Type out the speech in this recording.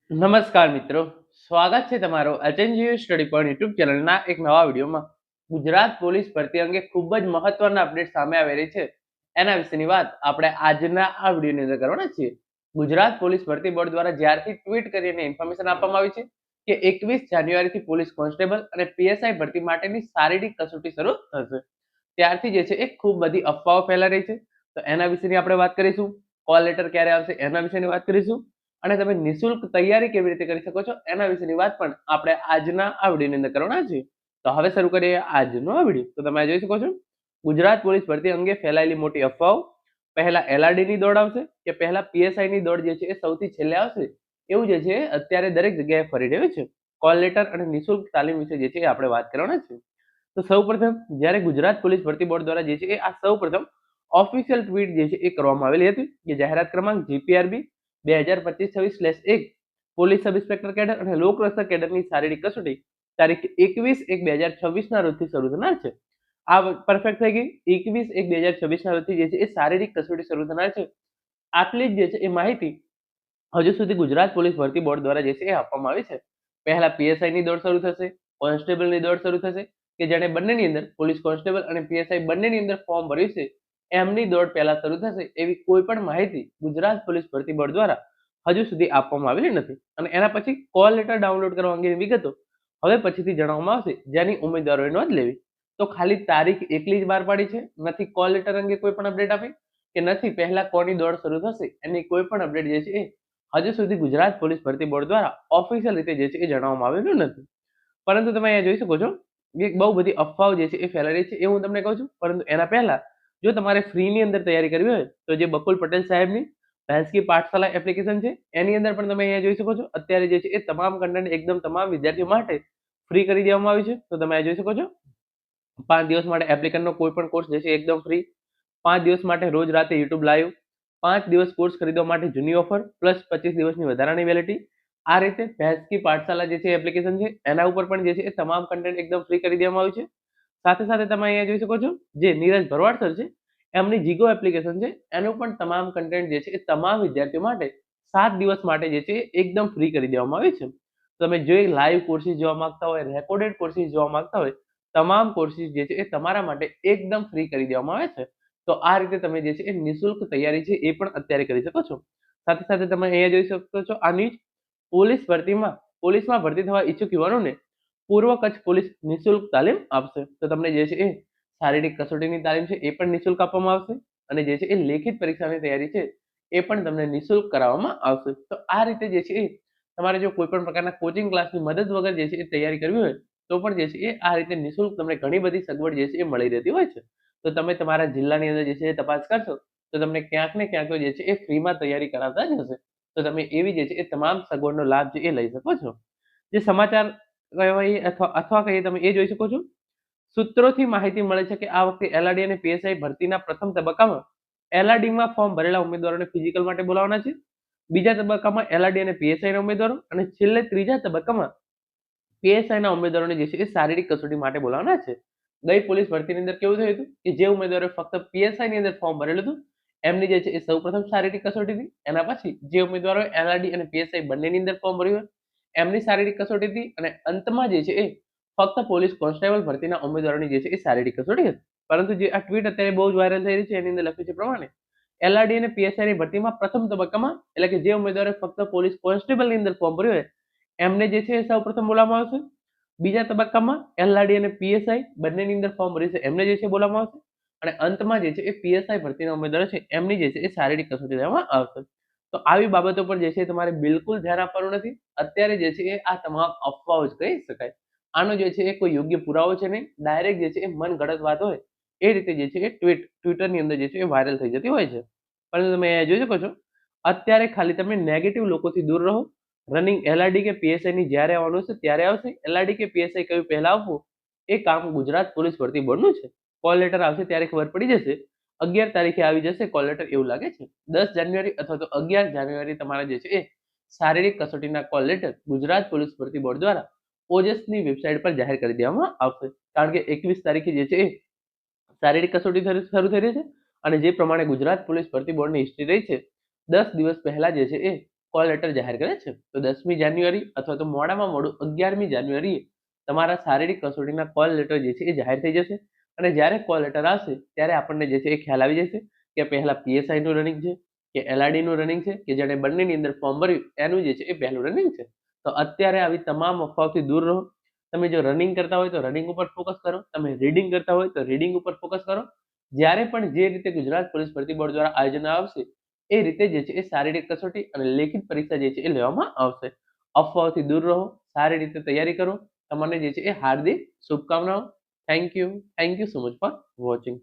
નમસ્કાર મિત્રો, સ્વાગત છે તમારો એચએનજીયુ સ્ટડી પોઈન્ટ યુટ્યુબ ચેનલના એક નવા વિડીયોમાં. ગુજરાત પોલીસ ભરતી અંગે ખૂબ જ મહત્વના અપડેટ સામે આવી રહી છે. એના વિશેની વાત આપણે આજના આ વિડીયોની અંદર કરવાના છીએ. ગુજરાત પોલીસ ભરતી બોર્ડ દ્વારા જ્યારથી ટ્વીટ કરીને ઇન્ફોર્મેશન આપવામાં આવી છે કે 21 જાન્યુઆરીથી પોલીસ કોન્સ્ટેબલ અને પીએસઆઈ ભરતી માટેની શારીરિક કસોટી શરૂ થશે, ત્યારથી જે છે એ ખૂબ બધી અફવાઓ ફેલાઈ રહી છે. તો એના વિશેની આપણે વાત કરીશું. કોલ લેટર ક્યારે આવશે એના વિશેની વાત કરીશું, અને તમે નિઃશુલ્ક તૈયારી કેવી રીતે કરી શકો છો એના વિશેની વાત પણ આપણે આજના આ વિડીયોની અંદર કરવાના છીએ. તો હવે શરૂ કરીએ આજનો આ વિડીયો. તો તમે જોઈ શકો છો ગુજરાત પોલીસ ભરતી અંગે ફેલાયેલી મોટી અફવાઓ. પહેલા એલઆરડી ની દોડ આવશે કે પહેલા પીએસઆઈ ની દોડ જે છે એ સૌથી છેલ્લે આવશે, એવું જે છે અત્યારે દરેક જગ્યાએ ફરી રહ્યું છે. કોલ લેટર અને નિઃશુલ્ક તાલીમ વિશે જે છે એ આપણે વાત કરવાના છે. તો સૌપ્રથમ જ્યારે ગુજરાત પોલીસ ભરતી બોર્ડ દ્વારા જે છે એ આ સૌપ્રથમ ઓફિશિયલ ટ્વીટ જે છે એ કરવામાં આવેલી હતી કે જાહેરાત ક્રમાંક GPRB 2025-26/1 police sub inspector cadre અને લોકરક્ષક કેડરની શારીરિક કસોટી તારીખ 21/1/2026 ના રોજથી શરૂ થનાર છે. આ પરફેક્ટ થઈ ગઈ. 21/1/2026 ના રોજથી જે છે એ શારીરિક કસોટી શરૂ થનાર છે. આટલી જ જે છે એ માહિતી હજુ સુધી ગુજરાત પોલીસ ભરતી બોર્ડ દ્વારા જે છે એ આપવામાં આવી છે. પહેલા પીએસઆઈ ની દોડ શરૂ થશે, કોન્સ્ટેબલ ની દોડ શરૂ થશે કે જેને બંનેની અંદર પોલીસ કોન્સ્ટેબલ અને પીએસઆઈ બંનેની અંદર ફોર્મ ભર્યું છે એમની દોડ પહેલા શરૂ થશે એવી કોઈ પણ માહિતી ગુજરાત પોલીસ ભરતી બોર્ડ દ્વારા હજુ સુધી આપવામાં આવેલી નથી. અને એના પછી કોલ લેટર ડાઉનલોડ કરવા અંગેની વિગતો હવે પછીથી જણાવવામાં આવશે, જેની ઉમેદવારોએ નોંધ લેવી. તો ખાલી તારીખ એકલી જ બહાર પાડી છે, નથી કોલ લેટર અંગે કોઈ પણ અપડેટ આપી કે નથી પહેલા કોની દોડ શરૂ થશે એની કોઈ પણ અપડેટ જે છે એ હજુ સુધી ગુજરાત પોલીસ ભરતી બોર્ડ દ્વારા ઓફિશિયલ રીતે જે છે એ જણાવવામાં આવેલું નથી. પરંતુ તમે અહીંયા જોઈ શકો છો કે બહુ બધી અફવાઓ જે છે એ ફેલાઈ રહી છે એ હું તમને કહું છું. પરંતુ એના પહેલા જો તમારે ફ્રીની અંદર તૈયારી કરવી હોય તો જે બકુલ પટેલ સાહેબની ભેંસકી પાઠશાલા એપ્લિકેશન છે એની અંદર પણ તમે અહીંયા જોઈ શકો છો અત્યારે જે છે એ તમામ કન્ટેન્ટ એકદમ તમામ વિદ્યાર્થીઓ માટે ફ્રી કરી દેવામાં આવ્યું છે. તો તમે આ જોઈ શકો છો 5 દિવસ માટે એપ્લિકેશનનો કોઈ પણ કોર્સ જે છે એકદમ ફ્રી, 5 દિવસ માટે રોજ રાતે યુટ્યુબ લાઈવ, 5 દિવસ કોર્સ ખરીદવા માટે જૂની ઓફર પ્લસ 25 દિવસની વધારાની વેલિટી. આ રીતે ભેંસકી પાઠશાલા જે છે એપ્લિકેશન છે એના ઉપર પણ જે છે એ તમામ કન્ટેન્ટ એકદમ ફ્રી કરી દેવામાં આવ્યું છે. સાથે સાથે તમે અહીંયા જોઈ શકો છો જે નીરજ ભરવાડ સર છે એમની જીગો એપ્લિકેશન છે એનું પણ તમામ કન્ટેન્ટ જે છે એ તમામ વિદ્યાર્થીઓ માટે 7 દિવસ માટે જે છે એકદમ ફ્રી કરી દેવામાં આવ્યું છે. તમે જે લાઈવ કોર્સિસ જોવા માંગતા હોય, રેકોર્ડેડ કોર્સિસ જોવા માંગતા હોય, તમામ કોર્સિસ જે છે એ તમારા માટે એકદમ ફ્રી કરી દેવામાં આવે છે. તો આ રીતે તમે જે છે એ નિઃશુલ્ક તૈયારી છે એ પણ અત્યારે કરી શકો છો. સાથે સાથે તમે અહીંયા જોઈ શકો છો આની પોલીસમાં ભરતી થવા ઈચ્છુક યુવાનોને પૂર્વ કચ્છ પોલીસ નિઃશુલ્ક તાલીમ આપશે. તો તમને જે છે એ શારીરિક કસોટીની તાલીમ છે એ પણ નિઃશુલ્ક આપવામાં આવશે, અને જે છે એ લેખિત પરીક્ષાની તૈયારી છે એ પણ તમને નિઃશુલ્ક કરાવવામાં આવશે. તો આ રીતે જે છે એ તમારે જો કોઈ પણ પ્રકારના કોચિંગ ક્લાસની મદદ વગર જે છે એ તૈયારી કરવી હોય તો પણ જે છે એ આ રીતે નિઃશુલ્ક તમને ઘણી બધી સગવડ જે છે એ મળી રહેતી હોય છે. તો તમે તમારા જિલ્લાની અંદર જે છે એ તપાસ કરશો તો તમને ક્યાંક ને ક્યાંક તો જે છે એ ફ્રીમાં તૈયારી કરાવતા જ હશે. તો તમે એવી જે છે એ તમામ સગવડનો લાભ છે એ લઈ શકો છો. જે સમાચાર કહેવાય અથવા કહીએ તમે એ જોઈ શકો છો. સૂત્રોથી માહિતી મળે છે કે આ વખતે એલઆરડી અને પીએસઆઈ ભરતીના પ્રથમ તબક્કામાં એલઆરડીમાં ફોર્મ ભરેલા ઉમેદવારોને ફિઝિકલ માટે બોલાવવાના છે. બીજા તબક્કામાં એલઆરડી અને પીએસઆઈના ઉમેદવારો, અને છેલ્લે ત્રીજા તબક્કામાં પીએસઆઈના ઉમેદવારોને જે છે એ શારીરિક કસોટી માટે બોલાવવાના છે. ગઈ પોલીસ ભરતીની અંદર કેવું થયું હતું કે જે ઉમેદવારોએ ફક્ત પીએસઆઈની અંદર ફોર્મ ભરેલું હતું એમની જે છે એ સૌપ્રથમ શારીરિક કસોટી હતી. એના પછી જે ઉમેદવારોએ એલઆરડી અને પીએસઆઈ બંનેની અંદર ફોર્મ ભર્યું હોય એમની શારીરિક કસોટી હતી, અને અંતમાં જે છે એ ફક્ત પોલીસ કોન્સ્ટેબલ ભરતીના ઉમેદવારોની જે છે એ શારીરિક કસોટી હતી. પરંતુ જે આ ટ્વીટ અત્યારે બહુ જ વાયરલ થઈ રહી છે એની અંદર લખ્યું છે પ્રમાણે એલઆરડી અને પીએસઆઈની ભરતીમાં પ્રથમ તબક્કામાં એટલે કે જે ઉમેદવારોએ ફક્ત પોલીસ કોન્સ્ટેબલની અંદર ફોર્મ ભર્યું હોય એમને જે છે એ સૌપ્રથમ બોલાવવામાં આવશે. બીજા તબક્કામાં એલઆરડી અને પીએસઆઈ બંનેની અંદર ફોર્મ ભર્યું છે એમને જે છે બોલાવવામાં આવશે, અને અંતમાં જે છે એ પીએસઆઈ ભરતીના ઉમેદવારો છે એમની જે છે એ શારીરિક કસોટી લેવામાં આવશે. તો આવી બાબતો પર જે છે તમારે બિલકુલ ધ્યાન આપવાનું નથી. અત્યારે જે છે એ આ તમામ અફવાઓ જ કહી શકાય. આનો જે છે એ કોઈ યોગ્ય પુરાવો છે નહીં, ડાયરેક્ટ જે છે એ મન ગળત વાત હોય એ રીતે જે છે એ ટ્વિટરની અંદર જે છે એ વાયરલ થઈ જતી હોય છે. પરંતુ તમે જોઈ શકો છો અત્યારે ખાલી તમે નેગેટિવ લોકોથી દૂર રહો. રનિંગ એલઆરડી કે પીએસઆઈ ની જ્યારે આવવાનું છે ત્યારે આવશે. એલઆરડી કે પીએસઆઈ કયું પહેલા આવવું એ કામ ગુજરાત પોલીસ ભરતી બોર્ડનું છે. કોલ લેટર આવશે ત્યારે ખબર પડી જશે. 11 તારીખે આવી જશે કોલ લેટર એવું લાગે છે. 10 જાન્યુઆરી અથવા તો 11 જાન્યુઆરી તમારા જે છે એ શારીરિક કસોટીના કોલ લેટર ગુજરાત પોલીસ ભરતી બોર્ડ દ્વારા ઓજસની વેબસાઇટ પર જાહેર કરી દેવામાં આવશે. કારણ કે 21 તારીખે જે છે એ શારીરિક કસોટી શરૂ થઈ રહી છે, અને જે પ્રમાણે ગુજરાત પોલીસ ભરતી બોર્ડની હિસ્ટ્રી રહી છે 10 દિવસ પહેલા જે છે એ કોલ લેટર જાહેર કરે છે. તો 10મી જાન્યુઆરી અથવા તો મોડામાં મોડું 11મી જાન્યુઆરીએ તમારા શારીરિક કસોટીના કોલ લેટર જે છે એ જાહેર થઈ જશે. અને જ્યારે કોલ લેટર આવશે ત્યારે આપણને જે છે એ ખ્યાલ આવી જશે કે પહેલા PSI નું રનિંગ છે કે LRD નું રનિંગ છે કે જેને બંનેની અંદર ફોર્મ ભર્યું એનું જે છે એ પહેલું રનિંગ છે. તો અત્યારે આવી તમામ અફવાઓથી દૂર રહો. તમે જો રનિંગ કરતા હોય તો રનિંગ ઉપર ફોકસ કરો. તમે રીડિંગ કરતા હોય તો રીડિંગ ઉપર ફોકસ કરો. જ્યારે પણ જે રીતે ગુજરાત પોલીસ ભરતી બોર્ડ દ્વારા આયોજન આવશે એ રીતે જે છે એ શારીરિક કસોટી અને લેખિત પરીક્ષા જે છે એ લેવામાં આવશે. અફવાઓથી દૂર રહો, સારી રીતે તૈયારી કરો. તમને જે છે એ હાર્દિક શુભકામનાઓ. Thank you so much for watching.